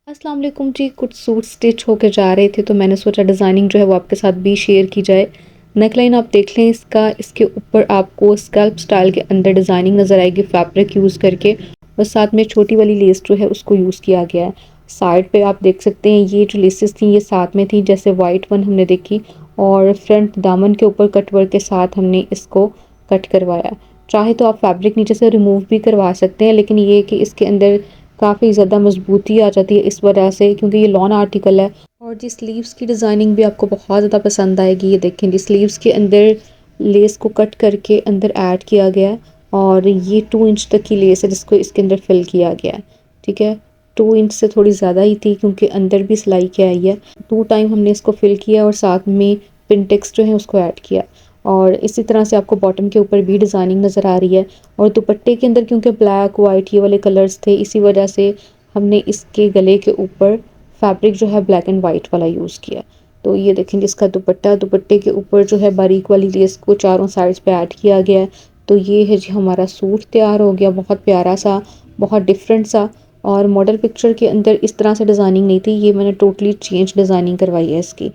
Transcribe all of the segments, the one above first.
अस्सलाम वालेकुम जी। कुछ सूट स्टिच होके जा रहे थे तो मैंने सोचा डिज़ाइनिंग जो है वो आपके साथ भी शेयर की जाए। नेकलाइन आप देख लें इसका, इसके ऊपर आपको स्कैल्प स्टाइल के अंदर डिज़ाइनिंग नज़र आएगी फैब्रिक यूज़ करके, और साथ में छोटी वाली लेस जो है उसको यूज़ किया गया है। साइड पे आप देख सकते हैं ये जो लेसेस थी ये साथ में थी, जैसे वाइट वन हमने देखी, और फ्रंट दामन के ऊपर कट वर्क के साथ हमने इसको कट करवाया। चाहे तो आप फैब्रिक नीचे से रिमूव भी करवा सकते हैं, लेकिन ये कि इसके अंदर काफ़ी ज़्यादा मजबूती आ जाती है इस वजह से, क्योंकि ये लॉन आर्टिकल है। और जी स्लीव्स की डिज़ाइनिंग भी आपको बहुत ज़्यादा पसंद आएगी। ये देखें जी, स्लीव्स के अंदर लेस को कट करके अंदर ऐड किया गया है, और ये 2 इंच तक की लेस है जिसको इसके अंदर फिल किया गया है। ठीक है, 2 इंच से थोड़ी ज़्यादा ही थी क्योंकि अंदर भी सिलाई की आई है। 2 टाइम हमने इसको फिल किया और साथ में पिनटेक्स जो है उसको ऐड किया, और इसी तरह से आपको बॉटम के ऊपर भी डिज़ाइनिंग नज़र आ रही है। और दुपट्टे के अंदर क्योंकि ब्लैक वाइट ये वाले कलर्स थे, इसी वजह से हमने इसके गले के ऊपर फैब्रिक जो है ब्लैक एंड वाइट वाला यूज़ किया। तो ये देखेंगे इसका दुपट्टा, दुपट्टे के ऊपर जो है बारीक वाली लेस को चारों साइड्स पे ऐड किया गया है। तो ये है जी हमारा सूट तैयार हो गया, बहुत प्यारा सा, बहुत डिफरेंट सा। और मॉडल पिक्चर के अंदर इस तरह से डिज़ाइनिंग नहीं थी, ये मैंने टोटली चेंज डिज़ाइनिंग करवाई है इसकी।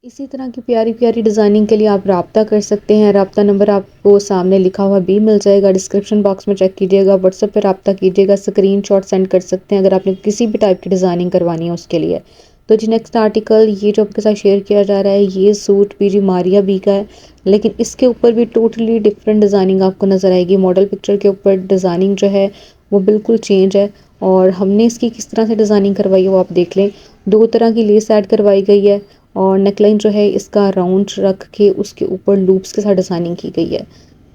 इसी तरह की प्यारी प्यारी डिज़ाइनिंग के लिए आप राब्ता कर सकते हैं। राब्ता नंबर आपको सामने लिखा हुआ भी मिल जाएगा, डिस्क्रिप्शन बॉक्स में चेक कीजिएगा, व्हाट्सएप पे राब्ता कीजिएगा, स्क्रीनशॉट सेंड कर सकते हैं अगर आपने किसी भी टाइप की डिज़ाइनिंग करवानी है उसके लिए। तो जी नेक्स्ट आर्टिकल ये जो आपके साथ शेयर किया जा रहा है, ये सूट भी जी मारिया बी का है, लेकिन इसके ऊपर भी टोटली डिफरेंट डिज़ाइनिंग आपको नज़र आएगी। मॉडल पिक्चर के ऊपर डिज़ाइनिंग जो है वो बिल्कुल चेंज है, और हमने इसकी किस तरह से डिज़ाइनिंग करवाई है वो आप देख लें। 2 तरह की लेस ऐड करवाई गई है, और नेकलाइन जो है इसका राउंड रख के उसके ऊपर लूप्स के साथ डिज़ाइनिंग की गई है।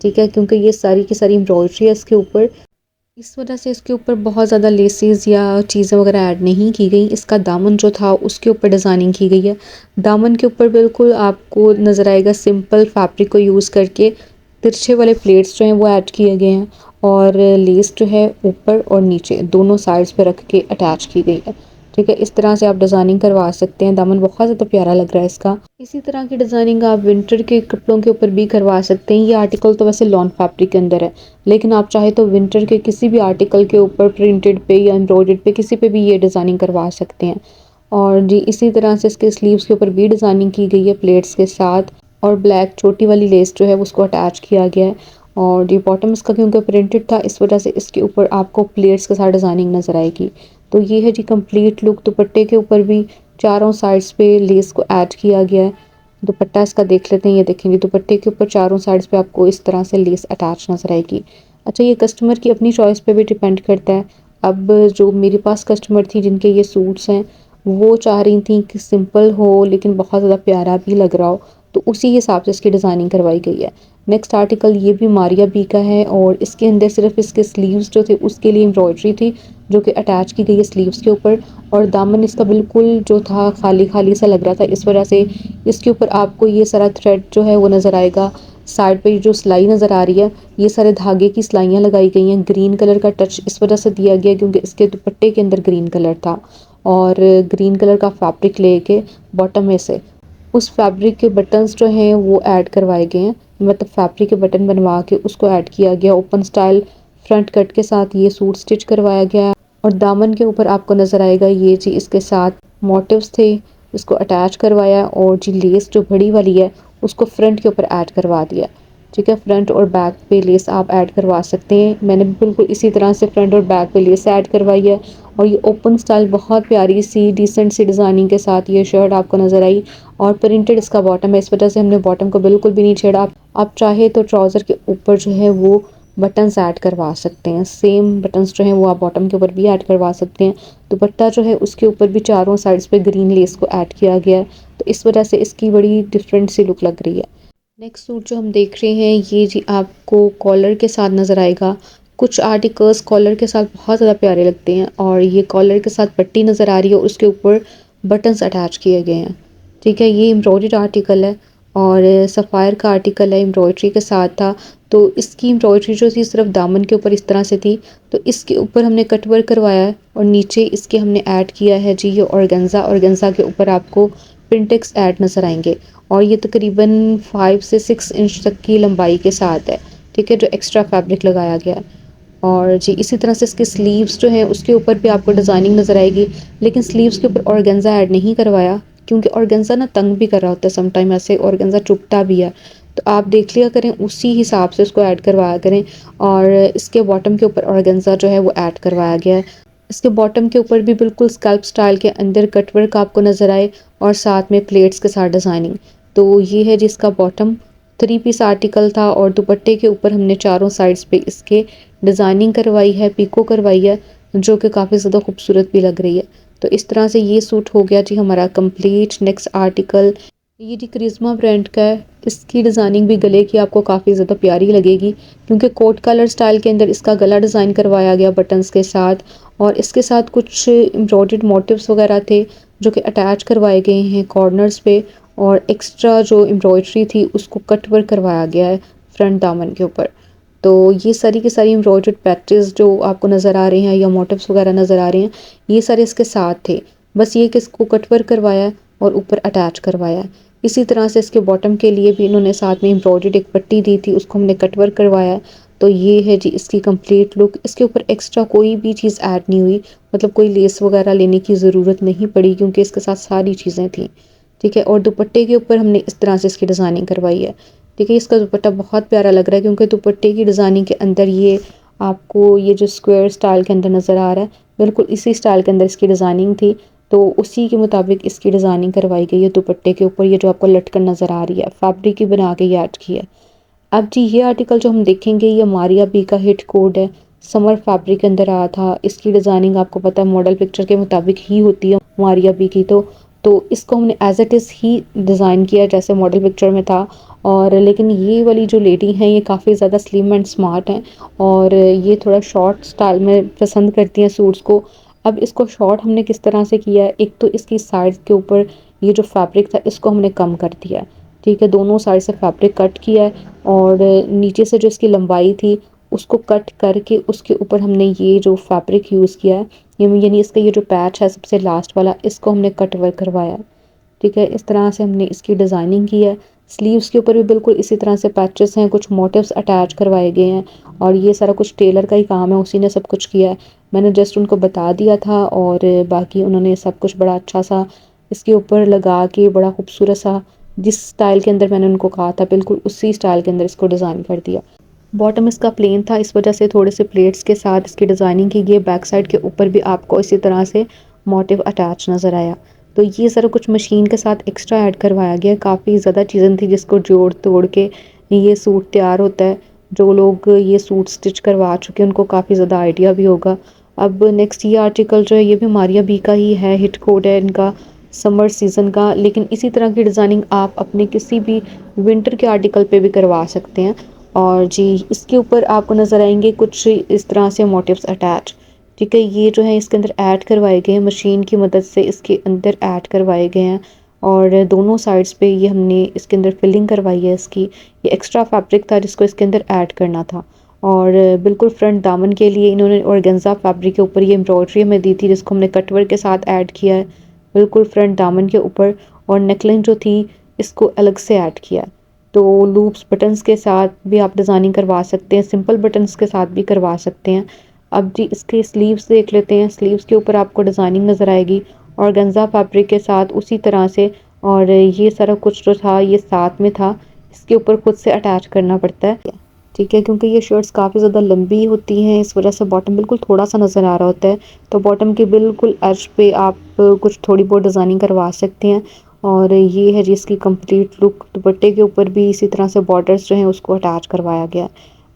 ठीक है, क्योंकि ये सारी की सारी एम्ब्रॉयडरी है इसके ऊपर, इस वजह से इसके ऊपर बहुत ज़्यादा लेसेस या चीज़ें वगैरह ऐड नहीं की गई। इसका दामन जो था उसके ऊपर डिज़ाइनिंग की गई है। दामन के ऊपर बिल्कुल आपको नज़र आएगा सिंपल फैब्रिक को यूज़ करके तिरछे वाले प्लेट्स जो हैं वो ऐड किए गए हैं, और लेस जो है ऊपर और नीचे दोनों साइड्स पे रख के अटैच की गई है। ठीक है, इस तरह से आप डिज़ाइनिंग करवा सकते हैं। दामन बहुत ज़्यादा प्यारा लग रहा है इसका। इसी तरह की डिज़ाइनिंग आप विंटर के कपड़ों के ऊपर भी करवा सकते हैं। ये आर्टिकल तो वैसे लॉन फैब्रिक के अंदर है, लेकिन आप चाहे तो विंटर के किसी भी आर्टिकल के ऊपर प्रिंटेड पे या एम्ब्रॉयडर्ड पे किसी पे भी ये डिज़ाइनिंग करवा सकते हैं। और जी इसी तरह से इसके स्लीव्स के ऊपर भी डिज़ाइनिंग की गई है प्लेट्स के साथ, और ब्लैक छोटी वाली लेस जो है उसको अटैच किया गया है। और ये बॉटम इसका क्योंकि प्रिंटेड था इस वजह से इसके ऊपर आपको प्लेट्स के साथ डिज़ाइनिंग नज़र आएगी। तो ये है जी कंप्लीट लुक। दुपट्टे के ऊपर भी चारों साइड्स पे लेस को ऐड किया गया है। दुपट्टा इसका देख लेते हैं, ये देखेंगे दुपट्टे के ऊपर चारों साइड्स पे आपको इस तरह से लेस अटैच नज़र आएगी। अच्छा, ये कस्टमर की अपनी चॉइस पे भी डिपेंड करता है। अब जो मेरे पास कस्टमर थी जिनके ये सूट्स हैं, वो चाह रही थी कि सिंपल हो लेकिन बहुत ज़्यादा प्यारा भी लग रहा हो, तो उसी हिसाब से इसकी डिज़ाइनिंग करवाई गई है। नेक्स्ट आर्टिकल ये भी मारिया बी का है, और इसके अंदर सिर्फ इसके स्लीव्स जो थे उसके लिए एम्ब्रॉयडरी थी जो कि अटैच की गई है स्लीव्स के ऊपर, और दामन इसका बिल्कुल जो था खाली खाली सा लग रहा था, इस वजह से इसके ऊपर आपको ये सारा थ्रेड जो है वो नज़र आएगा। साइड पे जो सिलाई नज़र आ रही है, ये सारे धागे की सिलाइयाँ लगाई गई हैं। ग्रीन कलर का टच इस वजह से दिया गया क्योंकि इसके दुपट्टे के अंदर ग्रीन कलर था, और ग्रीन कलर का फैब्रिक लेके बॉटम में से उस फैब्रिक के बटन्स जो हैं वो ऐड करवाए गए हैं, मतलब फैब्रिक के बटन बनवा के उसको ऐड किया गया। ओपन स्टाइल फ्रंट कट के साथ ये सूट स्टिच करवाया गया, और दामन के ऊपर आपको नज़र आएगा ये जी इसके साथ मोटिव्स थे, इसको अटैच करवाया, और जी लेस जो बड़ी वाली है उसको फ्रंट के ऊपर ऐड करवा दिया। ठीक है, फ्रंट और बैक पे लेस आप ऐड करवा सकते हैं। मैंने बिल्कुल इसी तरह से फ्रंट और बैक पे लेस ऐड करवाई है, और ये ओपन स्टाइल बहुत प्यारी सी डिसेंट सी डिज़ाइनिंग के साथ ये शर्ट आपको नज़र आई, और प्रिंटेड इसका बॉटम है, इस वजह से हमने बॉटम को बिल्कुल भी नहीं छेड़ा। आप चाहे तो ट्राउज़र के ऊपर जो है वो बटन्स ऐड करवा सकते हैं, सेम बटन्स जो हैं वो आप बॉटम के ऊपर भी ऐड करवा सकते हैं। दुपट्टा जो है उसके ऊपर भी चारों साइड्स पे ग्रीन लेस को ऐड किया गया है, तो इस वजह से इसकी बड़ी डिफरेंट सी लुक लग रही है। नेक्स्ट सूट जो हम देख रहे हैं ये जी आपको कॉलर के साथ नज़र आएगा। कुछ आर्टिकल्स कॉलर के साथ बहुत ज़्यादा प्यारे लगते हैं, और ये कॉलर के साथ पट्टी नज़र आ रही है, उसके ऊपर बटन्स अटैच किए गए हैं। ठीक है, ये एम्ब्रॉयडर्ड आर्टिकल है, और सफ़ायर का आर्टिकल है, एम्ब्रॉयडरी के साथ था। तो इसकी एम्ब्रॉयडरी जो थी सिर्फ दामन के ऊपर इस तरह से थी, तो इसके ऊपर हमने कट वर्क करवाया है, और नीचे इसके हमने ऐड किया है जी ये ऑर्गेन्जा। ऑर्गेन्जा के ऊपर आपको प्रिंटेक्स ऐड नज़र आएंगे, और ये तकरीबन 5 से 6 इंच तक की लंबाई के साथ है। ठीक है, जो एक्स्ट्रा फैब्रिक लगाया गया है, और जी इसी तरह से इसके स्लीव्स जो हैं उसके ऊपर भी आपको डिज़ाइनिंग नज़र आएगी, लेकिन स्लीव्स के ऊपर ऑर्गेन्जा ऐड नहीं करवाया क्योंकि ऑर्गेन्जा ना तंग भी कर रहा होता है समटाइम, ऐसे ऑर्गेन्जा चुभता भी है। तो आप देख लिया करें, उसी हिसाब से उसको ऐड करवाया करें। और इसके बॉटम के ऊपर ऑर्गेन्जा जो है वो ऐड करवाया गया है। इसके बॉटम के ऊपर भी बिल्कुल स्कैल्प स्टाइल के अंदर कटवर्क आपको नज़र आए और साथ में प्लेट्स के साथ डिज़ाइनिंग। तो ये है जिसका बॉटम 3 पीस आर्टिकल था और दुपट्टे के ऊपर हमने चारों साइड्स पे इसके डिज़ाइनिंग करवाई है, पिको करवाई है, जो कि काफ़ी ज़्यादा खूबसूरत भी लग रही है। तो इस तरह से ये सूट हो गया जी हमारा कंप्लीट। नेक्स्ट आर्टिकल ये जी करिश्मा ब्रांड का है। इसकी डिज़ाइनिंग भी गले की आपको काफ़ी ज़्यादा प्यारी लगेगी क्योंकि कोट कलर स्टाइल के अंदर इसका गला डिज़ाइन करवाया गया बटन्स के साथ, और इसके साथ कुछ एम्ब्रॉयडर्ड मोटिव्स वगैरह थे जो कि अटैच करवाए गए हैं कॉर्नर्स पे, और एक्स्ट्रा जो एम्ब्रॉयडरी थी उसको कट वर्क करवाया गया है फ्रंट दामन के ऊपर। तो ये सारी की सारी एम्ब्रॉयडर्ड पैचेस जो आपको नज़र आ रहे हैं या मोटिव्स वगैरह नज़र आ रहे हैं, ये सारे इसके साथ थे। बस ये कि इसको कट वर्क करवाया है और ऊपर अटैच करवाया है। इसी तरह से इसके बॉटम के लिए भी इन्होंने साथ में एम्ब्रॉयडर्ड एक पट्टी दी थी, उसको हमने कट वर्क करवाया। तो ये है जी इसकी कंप्लीट लुक। इसके ऊपर एक्स्ट्रा कोई भी चीज़ ऐड नहीं हुई, मतलब कोई लेस वगैरह लेने की ज़रूरत नहीं पड़ी क्योंकि इसके साथ सारी चीज़ें थी। ठीक है, और दुपट्टे के ऊपर हमने इस तरह से इसकी डिज़ाइनिंग करवाई है। ठीक है, इसका दुपट्टा बहुत प्यारा लग रहा है क्योंकि दुपट्टे की डिज़ाइनिंग के अंदर ये आपको ये जो स्क्वायर स्टाइल के अंदर नज़र आ रहा है, बिल्कुल इसी स्टाइल के अंदर इसकी डिज़ाइनिंग थी। तो उसी के मुताबिक इसकी डिज़ाइनिंग करवाई गई है दुपट्टे के ऊपर। ये जो आपको लटकन नज़र आ रही है फैब्रिक की बना के ये ऐड की है। अब जी ये आर्टिकल जो हम देखेंगे ये मारिया बी का हिट कोड है, समर फैब्रिक के अंदर आया था। इसकी डिज़ाइनिंग आपको पता है मॉडल पिक्चर के मुताबिक ही होती है मारिया बी की। तो इसको हमने एज इट इज़ ही डिज़ाइन किया जैसे मॉडल पिक्चर में था। और लेकिन ये वाली जो लेडी हैं ये काफ़ी ज़्यादा स्लिम एंड स्मार्ट हैं और ये थोड़ा शॉर्ट स्टाइल में पसंद करती हैं सूट्स को। अब इसको शॉर्ट हमने किस तरह से किया है, एक तो इसकी साइड के ऊपर ये जो फैब्रिक था इसको हमने कम कर दिया है। ठीक है, दोनों साइड से फैब्रिक कट किया है और नीचे से जो इसकी लंबाई थी उसको कट करके उसके ऊपर हमने ये जो फैब्रिक यूज़ किया है, यानी इसका ये जो पैच है सबसे लास्ट वाला, इसको हमने कट वर्क करवाया। ठीक है, इस तरह से हमने इसकी डिज़ाइनिंग की है। स्लीव्स के ऊपर भी बिल्कुल इसी तरह से पैचेस हैं, कुछ मोटिव्स अटैच करवाए गए हैं और ये सारा कुछ टेलर का ही काम है, उसी ने सब कुछ किया है। मैंने जस्ट उनको बता दिया था और बाकी उन्होंने सब कुछ बड़ा अच्छा सा इसके ऊपर लगा के बड़ा खूबसूरत सा जिस स्टाइल के अंदर मैंने उनको कहा था बिल्कुल उसी स्टाइल के अंदर इसको डिज़ाइन कर दिया। बॉटम इसका प्लेन था, इस वजह से थोड़े से प्लेट्स के साथ इसकी डिज़ाइनिंग की गई। बैक साइड के ऊपर भी आपको इसी तरह से मोटिव अटैच नज़र आया। तो ये सारा कुछ मशीन के साथ एक्स्ट्रा ऐड करवाया गया। काफ़ी ज़्यादा चीज़ें थी जिसको जोड़ तोड़ के ये सूट तैयार होता है। जो लोग ये सूट स्टिच करवा चुके हैं उनको काफ़ी ज़्यादा आइडिया भी होगा। अब नेक्स्ट ये आर्टिकल जो है ये भी मारिया बी का ही है, हिट कोड है इनका समर सीज़न का, लेकिन इसी तरह की डिज़ाइनिंग आप अपने किसी भी विंटर के आर्टिकल पे भी करवा सकते हैं। और जी इसके ऊपर आपको नज़र आएंगे कुछ इस तरह से मोटिव्स अटैच। ठीक है, ये जो है इसके अंदर ऐड करवाए गए हैं, मशीन की मदद से इसके अंदर ऐड करवाए गए हैं और दोनों साइड्स पे ये हमने इसके अंदर फिलिंग करवाई है इसकी। ये एक्स्ट्रा फैब्रिक था जिसको इसके अंदर ऐड करना था। और बिल्कुल फ्रंट दामन के लिए इन्होंने ऑर्गेन्जा फैब्रिक के ऊपर ये एम्ब्रॉयडरी हमें दी थी जिसको हमने कटवर्क के साथ ऐड किया है बिल्कुल फ्रंट दामन के ऊपर। और नेकलाइन जो थी इसको अलग से ऐड किया। तो लूप्स बटन्स के साथ भी आप डिज़ाइनिंग करवा सकते हैं, सिंपल बटन्स के साथ भी करवा सकते हैं। अब जी इसके स्लीव्स देख लेते हैं। स्लीव्स के ऊपर आपको डिज़ाइनिंग नज़र आएगी ऑर्गेन्जा फैब्रिक के साथ उसी तरह से। और ये सारा कुछ जो था ये साथ में था, इसके ऊपर खुद से अटैच करना पड़ता है। ठीक है, क्योंकि ये शर्ट्स काफ़ी ज़्यादा लंबी होती हैं इस वजह से बॉटम बिल्कुल थोड़ा सा नज़र आ रहा होता है। तो बॉटम के बिल्कुल एज पे आप कुछ थोड़ी बहुत डिज़ाइनिंग करवा सकते हैं। और ये है जिसकी कंप्लीट लुक। दुपट्टे के ऊपर भी इसी तरह से बॉर्डर्स जो हैं उसको अटैच करवाया गया।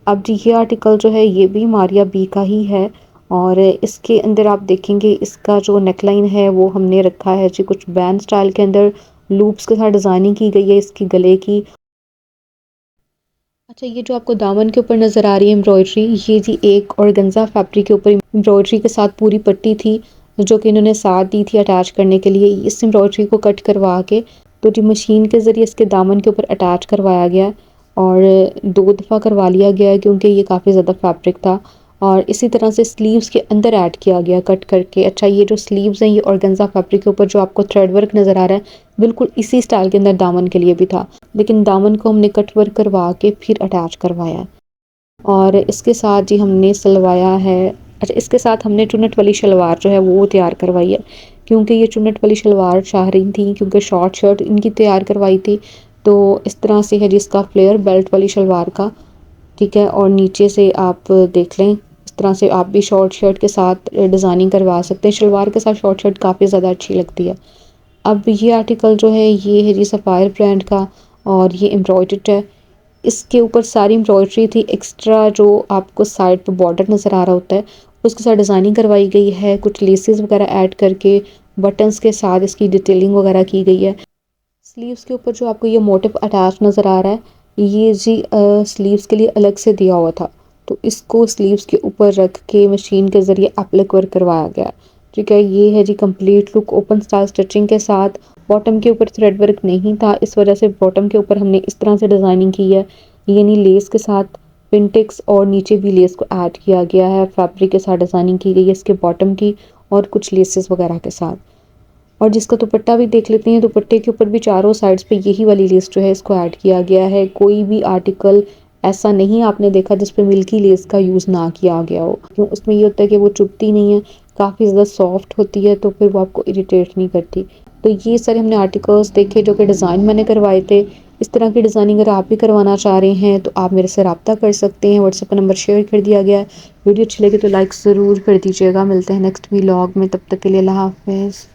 अब जी ये आर्टिकल जो है ये भी मारिया बी का ही है और इसके अंदर आप देखेंगे इसका जो नेकलाइन है वो हमने रखा है जी कुछ बैंड स्टाइल के अंदर, लूप्स के साथ डिज़ाइनिंग की गई है इसकी गले की। अच्छा, ये जो आपको दामन के ऊपर नज़र आ रही है एम्ब्रॉयडरी, ये जी एक ऑर्गेन्जा फैब्रिक के ऊपर एम्ब्रॉयडरी के साथ पूरी पट्टी थी जो कि इन्होंने साथ दी थी अटैच करने के लिए। इस एम्ब्रॉयडरी को कट करवा के तो जी मशीन के ज़रिए इसके दामन के ऊपर अटैच करवाया गया और 2 दफ़ा करवा लिया गया है क्योंकि ये काफ़ी ज़्यादा फैब्रिक था। और इसी तरह से स्लीव्स के अंदर ऐड किया गया कट करके। अच्छा, ये जो स्लीव्स हैं ये ऑर्गेन्जा फैब्रिक के ऊपर जो आपको थ्रेड वर्क नज़र आ रहा है बिल्कुल इसी स्टाइल के अंदर दामन के लिए भी था, लेकिन दामन को हमने कट वर्क करवा के फिर अटैच करवाया है। और इसके साथ जी हमने सिलवाया है। अच्छा, इसके साथ हमने चुन्नट वाली शलवार जो है वो तैयार करवाई है, क्योंकि ये चुन्नट वाली शलवार चाह रही थी, क्योंकि शॉर्ट शर्ट इनकी तैयार करवाई थी। तो इस तरह से है जिसका फ्लेयर बेल्ट वाली शलवार का, ठीक है। और नीचे से आप देख लें, इस तरह से आप भी शॉर्ट शर्ट के साथ डिज़ाइनिंग करवा सकते हैं। शलवार के साथ शॉर्ट शर्ट काफ़ी ज़्यादा अच्छी लगती है। अब ये आर्टिकल जो है ये है जी सफ़ायर ब्रांड का, और ये एम्ब्रॉयडर्ड है। इसके ऊपर सारी एम्ब्रॉयडरी थी, एक्स्ट्रा जो आपको साइड पे बॉर्डर नज़र आ रहा होता है उसके साथ डिज़ाइनिंग करवाई गई है, कुछ लेसेस वगैरह ऐड करके बटन्स के साथ इसकी डिटेलिंग वगैरह की गई है। स्लीव्स के ऊपर जो आपको ये मोटिव अटैच नज़र आ रहा है, ये जी स्लीव्स के लिए अलग से दिया हुआ था, तो इसको स्लीव्स के ऊपर रख के मशीन के ज़रिए एप्लिक वर्क करवाया गया, ठीक है। ये है जी complete look open style stitching के साथ। बॉटम के ऊपर थ्रेड वर्क नहीं था, इस वजह से बॉटम के ऊपर हमने इस तरह से डिज़ाइनिंग की है, यानी लेस के साथ पिंटेक्स, और नीचे भी लेस को ऐड किया गया है, फैब्रिक के साथ डिज़ाइनिंग की गई है इसके बॉटम की, और कुछ लेसेस वगैरह के साथ। और जिसका दुपट्टा भी देख लेते हैं, दुपट्टे के ऊपर भी चारों साइड्स पे यही वाली लेस जो है इसको ऐड किया गया है। कोई भी आर्टिकल ऐसा नहीं आपने देखा जिस पे मिल्की लेस का यूज़ ना किया गया हो, क्यों उसमें ये होता है कि वो चुभती नहीं है, काफ़ी ज़्यादा सॉफ्ट होती है, तो फिर वो आपको इरिटेट नहीं करती। तो ये सारे हमने आर्टिकल्स देखे जो कि डिज़ाइन मैंने करवाए थे। इस तरह की डिज़ाइनिंग अगर आप भी करवाना चाह रहे हैं तो आप मेरे से रब्ता कर सकते हैं, व्हाट्सएप नंबर शेयर कर दिया गया है। वीडियो अच्छी लगी तो लाइक ज़रूर कर दीजिएगा। मिलते हैं नेक्स्ट व्लॉग में, तब तक के लिए अल्लाह हाफ़िज़।